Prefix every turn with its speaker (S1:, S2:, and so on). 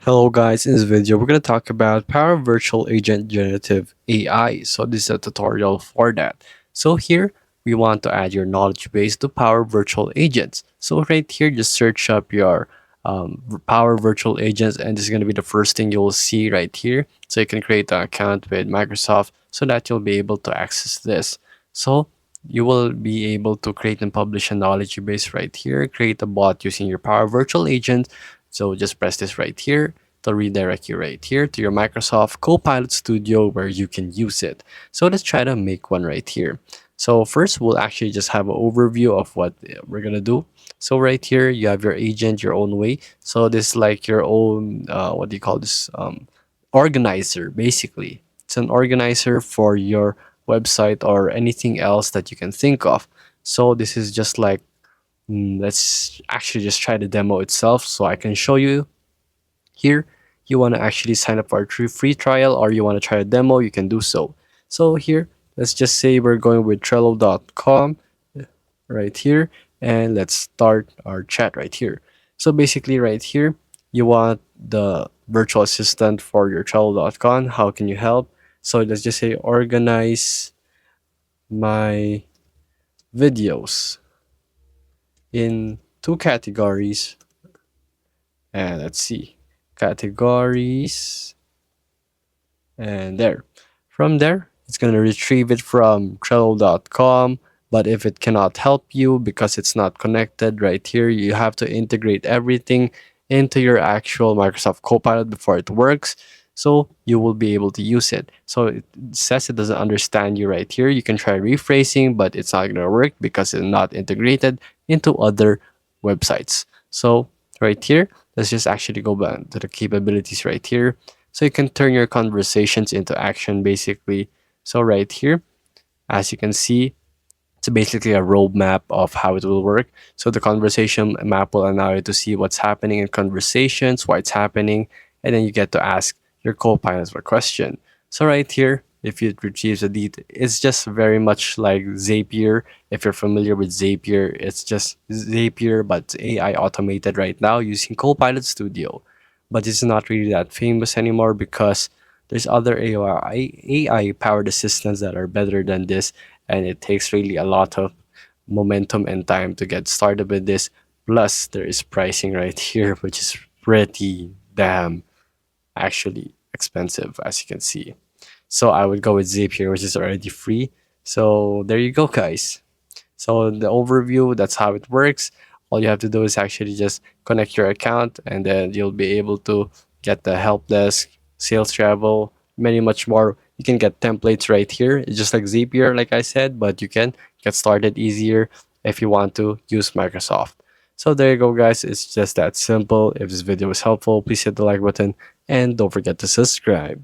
S1: Hello guys, in this video we're going to talk about Power Virtual Agent Generative AI. So this is a tutorial for that. So here we want to add your knowledge base to Power Virtual Agents. So right here just search up your Power Virtual Agents and this is going to be the first thing you'll see right here. So you can create an account with Microsoft so that you'll be able to access this. So you will be able to create and publish a knowledge base right here, create a bot using your Power Virtual Agent. So just press this right here to redirect you right here to your Microsoft Copilot Studio where you can use it. So let's try to make one right here. So first we'll actually just have an overview of what we're gonna do. So right here you have your agent your own way. So this is like your own what do you call this organizer basically. It's an organizer for your website or anything else that you can think of. So this is just like let's actually just try the demo itself so I can show you. Here you want to actually sign up for a free trial or you want to try a demo, you can do so. So here let's just say we're going with Trello.com right here, and let's start our chat right here. So basically right here you want the virtual assistant for your Trello.com. How can you help? So let's just say organize my videos in two categories, and let's see, categories, and there. From there, it's going to retrieve it from Trello.com. But if it cannot help you because it's not connected right here, you have to integrate everything into your actual Microsoft Copilot before it works. So you will be able to use it. So it says it doesn't understand you right here. You can try rephrasing, but it's not going to work because it's not integrated into other websites. So right here, let's just actually go back to the capabilities right here. So you can turn your conversations into action basically. So right here, as you can see, it's basically a roadmap of how it will work. So the conversation map will allow you to see what's happening in conversations, why it's happening, and then you get to ask your co-pilot a question. So right here, if it retrieves a detail, it's just very much like Zapier. If you're familiar with Zapier, it's just Zapier, but AI automated right now using Copilot Studio. But it's not really that famous anymore because there's other AI powered assistants that are better than this, and it takes really a lot of momentum and time to get started with this. Plus, there is pricing right here, which is pretty damn actually expensive, as you can see. So I would go with Zapier, which is already free. So there you go, guys. So the overview, that's how it works. All you have to do is actually just connect your account and then you'll be able to get the help desk, sales travel, many much more. You can get templates right here. It's just like Zapier, like I said, but you can get started easier if you want to use Microsoft. So there you go, guys. It's just that simple. If this video was helpful, please hit the like button and don't forget to subscribe.